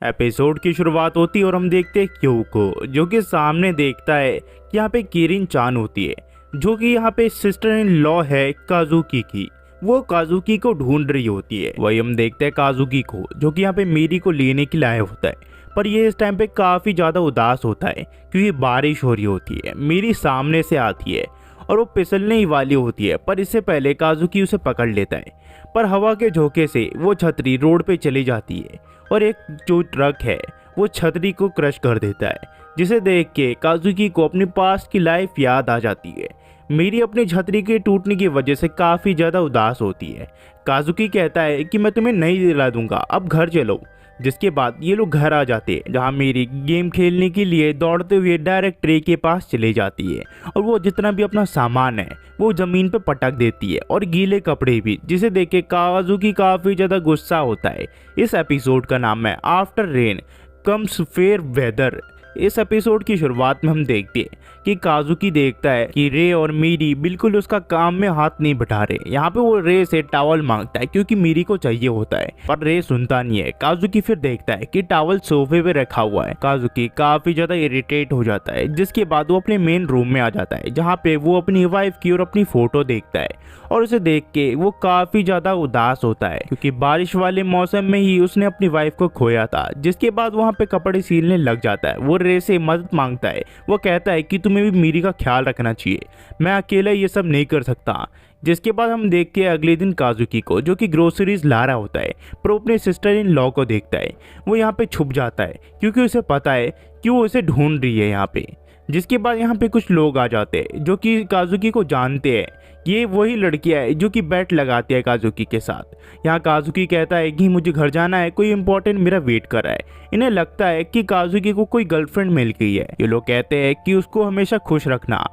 Episode की शुरुआत होती है और हम देखते हैं क्यू को, जो कि सामने देखता है कि यहाँ पे किरिन चान होती है, जो कि यहाँ पे सिस्टर इन लॉ है काजुकी की। वो काजुकी को ढूंढ रही होती है। वही हम देखते हैं काजुकी को, जो कि यहाँ पे मीरी को लेने के लिए आया होता है, पर ये इस टाइम पे काफ़ी ज़्यादा उदास होता है क्योंकि बारिश हो रही होती है। मीरी सामने से आती है और वो फिसलने ही वाली होती है, पर इससे पहले काजुकी उसे पकड़ लेता है, पर हवा के झोंके से वो छतरी रोड पे चली जाती है और एक जो ट्रक है वो छतरी को क्रश कर देता है, जिसे देख के काजुकी को अपनी पास्ट की लाइफ याद आ जाती है। मीरी अपनी छतरी के टूटने की वजह से काफ़ी ज़्यादा उदास होती है। काजुकी कहता है कि मैं तुम्हें नहीं दिला दूंगा, अब घर चलो। जिसके बाद ये लोग घर आ जाते हैं, जहाँ मेरी गेम खेलने के लिए दौड़ते हुए डायरेक्ट रे के पास चले जाती है और वो जितना भी अपना सामान है वो ज़मीन पे पटक देती है और गीले कपड़े भी, जिसे देख के काजुकी काफ़ी ज़्यादा गुस्सा होता है। इस एपिसोड का नाम है after rain comes fair weather. इस एपिसोड की शुरुआत में हम देखते हैं कि काजुकी देखता है कि रे और मीरी बिल्कुल उसका काम में हाथ नहीं बढ़ा रहे। यहाँ पे वो रे से टॉवल मांगता है क्योंकि मीरी को चाहिए होता है, पर रे सुनता नहीं है। काजुकी फिर देखता है कि टॉवल सोफे पे रखा हुआ है। काजुकी काफी ज्यादा इरिटेट हो जाता है, जिसके बाद वो अपने मेन रूम में आ जाता है, जहाँ पे वो अपनी वाइफ की और अपनी फोटो देखता है और उसे देख के वो काफी ज्यादा उदास होता है क्योंकि बारिश वाले मौसम में ही उसने अपनी वाइफ को खोया था। जिसके बाद वहाँ पे कपड़े सीलने लग जाता है। वो रे से मदद मांगता है। वो कहता है कि तुम्हें भी मीरी का ख्याल रखना चाहिए, मैं अकेला ये सब नहीं कर सकता। जिसके बाद हम देखते हैं अगले दिन काजुकी को, जो कि ग्रोसरीज ला रहा होता है, पर वो अपने सिस्टर इन लॉ को देखता है। वो यहाँ पे छुप जाता है क्योंकि उसे पता है कि वो उसे ढूंढ रही है यहाँ पे। जिसके बाद यहाँ पे कुछ लोग आ जाते हैं जो कि काजुकी को जानते हैं। ये वही लड़कियां है जो कि बैट लगाती है काजुकी के साथ। यहाँ काजुकी कहता है कि मुझे घर जाना है, कोई इंपॉर्टेंट मेरा वेट कर रहा है। इन्हें लगता है कि काजुकी को कोई गर्लफ्रेंड मिल गई है। ये लोग कहते हैं कि उसको हमेशा खुश रखना।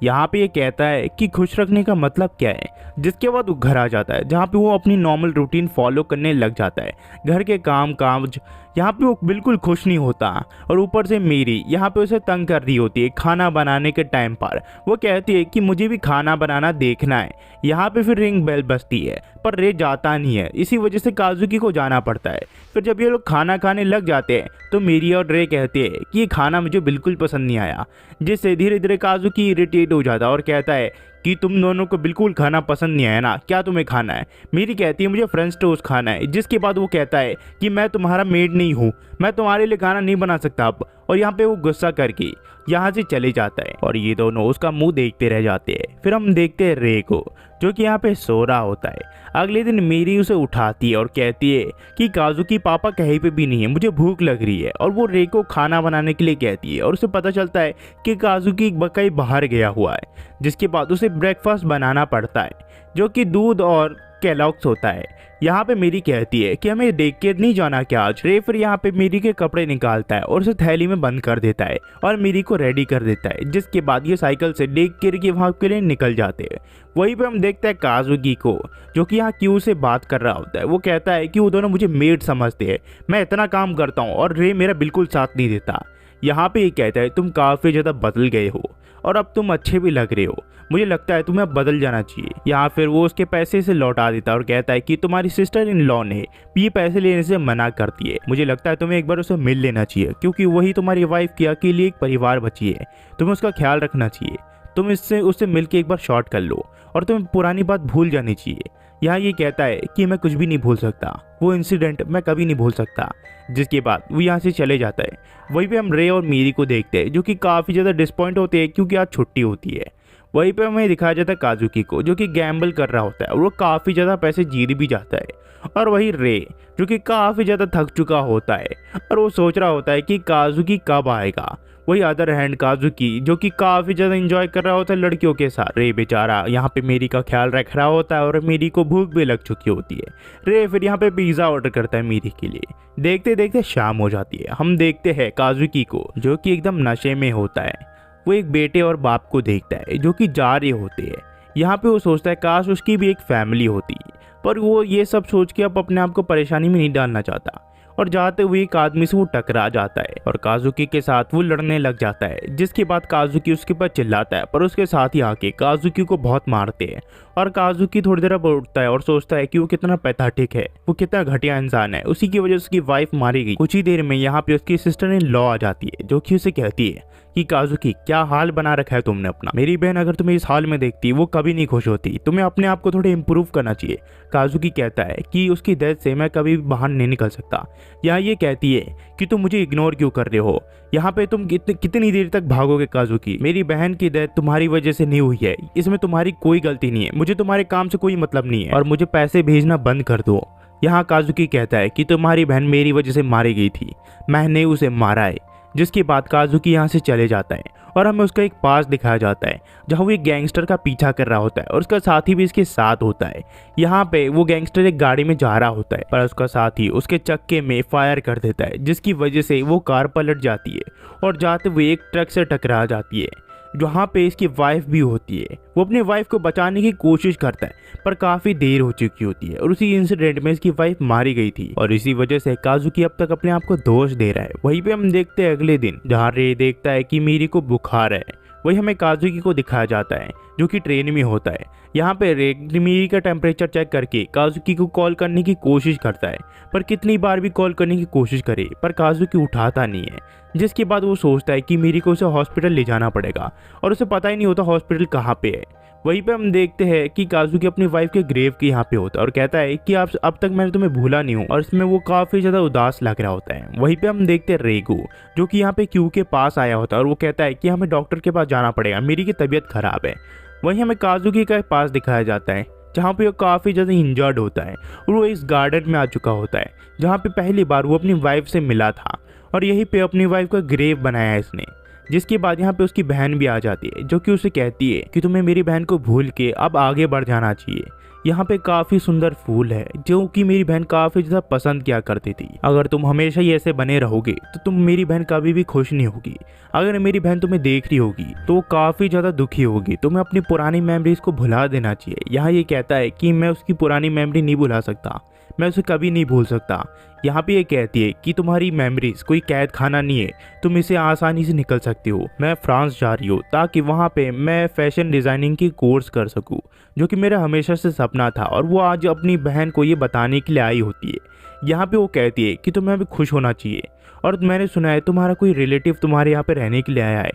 यहाँ पे ये कहता है कि खुश रखने का मतलब क्या है। जिसके बाद वो घर आ जाता है, जहाँ पे वो अपनी नॉर्मल रूटीन फॉलो करने लग जाता है। घर के काम काज यहाँ पे वो बिल्कुल खुश नहीं होता और ऊपर से मीरी यहाँ पे उसे तंग कर रही होती है खाना बनाने के टाइम पर। वो कहती है कि मुझे भी खाना बनाना देखना है। यहाँ पे फिर रिंग बेल बजती है, पर रे जाता नहीं है, इसी वजह से काजुकी को जाना पड़ता है। फिर जब ये लोग खाना खाने लग जाते हैं तो मीरी और रे कहते हैं कि ये खाना मुझे बिल्कुल पसंद नहीं आया, जिससे धीरे धीरे काजुकी इरिटेट हो जाता है और कहता है कि तुम दोनों को बिल्कुल खाना पसंद नहीं आया ना, क्या तुम्हें खाना है। मीरी कहती है मुझे फ्रेंच टोस्ट खाना है। जिसके बाद वो कहता है कि मैं तुम्हारा मेड नहीं हूँ, मैं तुम्हारे लिए खाना नहीं बना सकता अब। और यहाँ पे वो गुस्सा करके यहाँ से चले जाता है और ये दोनों उसका मुंह देखते रह जाते हैं। फिर हम देखते हैं रे को, जो कि यहाँ पे सो रहा होता है। अगले दिन मीरी उसे उठाती है और कहती है कि काजुकी पापा कहीं पे भी नहीं है, मुझे भूख लग रही है। और वो रे को खाना बनाने के लिए कहती है और उसे पता चलता है कि काजुकी कहीं बाहर गया हुआ है। जिसके बाद उसे ब्रेकफास्ट बनाना पड़ता है, जो कि दूध और केलॉग्स होता है। यहाँ पे मेरी कहती है कि हमें देख के नहीं जाना क्या आज। रे फिर यहाँ पे मेरी के कपड़े निकालता है और उसे थैली में बंद कर देता है और मेरी को रेडी कर देता है। जिसके बाद ये साइकिल से डेक केयर के वहाँ के लिए निकल जाते हैं। वहीं पे हम देखते हैं काजुकी को, जो कि यहाँ क्यू से बात कर रहा होता है। वो कहता है कि वो दोनों मुझे मेड समझते हैं, मैं इतना काम करता हूँ और रे मेरा बिल्कुल साथ नहीं देता। यहाँ पे ये कहता है तुम काफ़ी ज़्यादा बदल गए हो और अब तुम अच्छे भी लग रहे हो, मुझे लगता है तुम्हें अब बदल जाना चाहिए। यहाँ फिर वो उसके पैसे से लौटा देता है और कहता है कि तुम्हारी सिस्टर इन लॉ ने ये पैसे लेने से मना करती है, मुझे लगता है तुम्हें एक बार उसे मिल लेना चाहिए क्योंकि वही तुम्हारी वाइफ की अकेली एक परिवार बची है, तुम्हें उसका ख्याल रखना चाहिए। तुम उससे मिलकर एक बार शॉर्ट कर लो और तुम्हें पुरानी बात भूल जानी चाहिए। यहाँ ये कहता है कि मैं कुछ भी नहीं भूल सकता, वो इंसिडेंट मैं कभी नहीं भूल सकता। जिसके बाद वो यहाँ से चले जाता है। वहीं पे हम रे और मीरी को देखते हैं, जो कि काफ़ी ज़्यादा डिसपॉइंट होते हैं क्योंकि आज छुट्टी होती है। वहीं पे हमें दिखाया जाता है काजुकी को, जो कि गैम्बल कर रहा होता है और वो काफ़ी ज़्यादा पैसे जीत भी जाता है। और वही रे, जो कि काफ़ी ज़्यादा थक चुका होता है और वो सोच रहा होता है कि काजुकी कब आएगा। वही अदर हैंड काजुकी, जो कि काफ़ी ज़्यादा एंजॉय कर रहा होता है लड़कियों के साथ। रे बेचारा यहाँ पे मेरी का ख्याल रख रहा होता है और मेरी को भूख भी लग चुकी होती है। रे फिर यहाँ पे पिज़्ज़ा ऑर्डर करता है मेरी के लिए। देखते देखते शाम हो जाती है। हम देखते हैं काजुकी को, जो कि एकदम नशे में होता है। वो एक बेटे और बाप को देखता है जो कि जा रहे होते हैं। यहाँ पे वो सोचता है काश उसकी भी एक फैमिली होती, पर वो ये सब सोच के अब अपने आप को परेशानी में नहीं डालना चाहता। और जाते हुए एक आदमी से वो टकरा जाता है और काजुकी के साथ वो लड़ने लग जाता है, जिसके बाद काजुकी उसके ऊपर चिल्लाता है, पर उसके साथ ही आके काजुकी को बहुत मारते हैं। और काजुकी थोड़ी देर बाद उठता है और सोचता है कि वो कितना पैथेटिक है, वो कितना घटिया इंसान है, उसी की वजह से उसकी वाइफ मारी गई। कुछ ही देर में यहाँ पे उसकी सिस्टर इन लॉ आ जाती है, जो कि उसे कहती है कि काजुकी क्या हाल बना रखा है तुमने अपना, मेरी बहन अगर तुम्हें इस हाल में देखती वो कभी नहीं खुश होती, तुम्हें अपने आप को थोड़े इम्प्रूव करना चाहिए। काजुकी कहता है कि उसकी डेथ से मैं कभी भी बाहर नहीं निकल सकता। यहाँ ये कहती है कि तुम मुझे इग्नोर क्यों कर रहे हो, यहाँ पे तुम कितनी देर तक भागोगे काजुकी, मेरी बहन की डेथ तुम्हारी वजह से नहीं हुई है, इसमें तुम्हारी कोई गलती नहीं है, मुझे तुम्हारे काम से कोई मतलब नहीं है और मुझे पैसे भेजना बंद कर दो। यहाँ काजुकी कहता है कि तुम्हारी बहन मेरी वजह से मारी गई थी, मैंने उसे मारा है। जिसके बाद काजुकी यहाँ से चले जाता है और हमें उसका एक पास दिखाया जाता है जहाँ वो एक गैंगस्टर का पीछा कर रहा होता है और उसका साथी भी इसके साथ होता है। यहाँ पे वो गैंगस्टर एक गाड़ी में जा रहा होता है, पर उसका साथी उसके चक्के में फायर कर देता है, जिसकी वजह से वो कार पलट जाती है और जाते हुए एक ट्रक से टकरा जाती है, जहाँ पे इसकी वाइफ भी होती है। वो अपनी वाइफ को बचाने की कोशिश करता है, पर काफी देर हो चुकी होती है और उसी इंसिडेंट में इसकी वाइफ मारी गई थी और इसी वजह से काजुकी अब तक अपने आप को दोष दे रहा है। वहीं पे हम देखते हैं अगले दिन, जहाँ रे देखता है कि मीरी को बुखार है, वही हमें काजुकी को दिखाया जाता है जो कि ट्रेन में होता है। यहाँ पे रे मीरी का टेम्परेचर चेक करके काजुकी को कॉल करने की कोशिश करता है, पर कितनी बार भी कॉल करने की कोशिश करे पर काजुकी उठाता नहीं है। जिसके बाद वो सोचता है कि मीरी को उसे हॉस्पिटल ले जाना पड़ेगा और उसे पता ही नहीं होता हॉस्पिटल कहाँ पे है। वहीं पे हम देखते हैं कि काजुकी अपनी वाइफ के ग्रेव के यहाँ पे होता है और कहता है कि आप अब तक मैंने तुम्हें भूला नहीं हूँ, और इसमें वो काफी ज्यादा उदास लग रहा होता है। वहीं पे हम देखते हैं रेगू, जो कि यहाँ पे क्यू के पास आया होता है और वो कहता है कि हमें डॉक्टर के पास जाना पड़ेगा, मेरी की तबीयत खराब है। वहीं हमें काजुकी का पास दिखाया जाता है जहाँ पे वो काफ़ी ज़्यादा इंजर्ड होता है और वो इस गार्डन में आ चुका होता है जहाँ पे पहली बार वो अपनी वाइफ से मिला था और यहीं पे अपनी वाइफ का ग्रेव बनाया है इसने। जिसके बाद यहाँ पे उसकी बहन भी आ जाती है, जो कि उसे कहती है कि तुम्हें मेरी बहन को भूल के अब आगे बढ़ जाना चाहिए। यहाँ पे काफी सुंदर फूल है जो कि मेरी बहन काफी ज्यादा पसंद किया करती थी, अगर तुम हमेशा ही ऐसे बने रहोगे तो तुम मेरी बहन कभी भी खुश नहीं होगी। अगर मेरी बहन तुम्हें देख रही होगी तो वो काफी ज्यादा दुखी होगी, तुम्हें अपनी पुरानी मेमोरीज को भुला देना चाहिए। यहाँ ये कहता है कि मैं उसकी पुरानी मेमोरी नहीं भुला सकता, मैं उसे कभी नहीं भूल सकता। यहाँ पे ये कहती है कि तुम्हारी मेमोरीज कोई कैद खाना नहीं है, तुम इसे आसानी से निकल सकती हो। मैं फ्रांस जा रही हूँ ताकि वहाँ पे मैं फैशन डिज़ाइनिंग की कोर्स कर सकूँ, जो कि मेरा हमेशा से सपना था, और वो आज अपनी बहन को ये बताने के लिए आई होती है। यहाँ पे वो कहती है कि तुम्हें अभी खुश होना चाहिए, और मैंने सुना है तुम्हारा कोई रिलेटिव तुम्हारे यहाँ पे रहने के लिए आया है,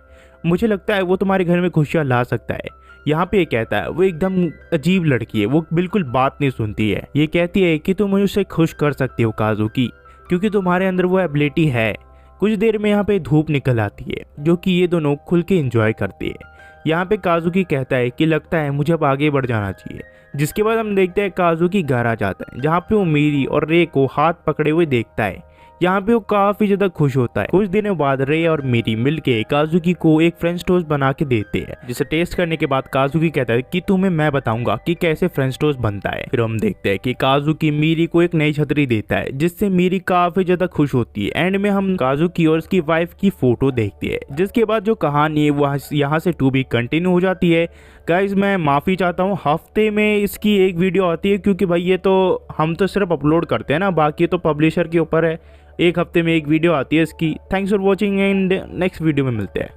मुझे लगता है वो तुम्हारे घर में खुशियाँ ला सकता है। यहाँ पे ये कहता है वो एकदम अजीब लड़की है, वो बिल्कुल बात नहीं सुनती है। ये कहती है कि तुम उसे खुश कर सकती हो काजुकी, क्योंकि तुम्हारे अंदर वो एबिलिटी है। कुछ देर में यहाँ पे धूप निकल आती है, जो कि ये दोनों खुल के एंजॉय करते हैं। यहाँ पे काजुकी कहता है कि लगता है मुझे अब आगे बढ़ जाना चाहिए। जिसके बाद हम देखते हैं काजुकी घर आ जाता है, जहाँ पे वो मीरी और रे को हाथ पकड़े हुए देखता है। यहाँ पे वो काफी ज्यादा खुश होता है। कुछ दिनों बाद रे और मीरी मिलके काजुकी को एक फ्रेंच टोस्ट बना के देते हैं, जिसे टेस्ट करने के बाद काजुकी कहता है कि तुम्हें मैं बताऊंगा कि कैसे फ्रेंच टोस्ट बनता है। फिर हम देखते हैं कि काजुकी मीरी को एक नई छतरी देता है, जिससे मीरी काफी ज्यादा खुश होती है। एंड में हम काजुकी और उसकी वाइफ की फोटो देखते हैं, जिसके बाद जो कहानी है वो यहाँ से टू बी कंटिन्यू हो जाती है। गाइज मैं माफ़ी चाहता हूँ, हफ्ते में इसकी एक वीडियो आती है, क्योंकि भाई ये तो हम तो सिर्फ अपलोड करते हैं ना, बाकी तो पब्लिशर के ऊपर है। एक हफ्ते में एक वीडियो आती है इसकी। Thanks for watching and next video में मिलते हैं।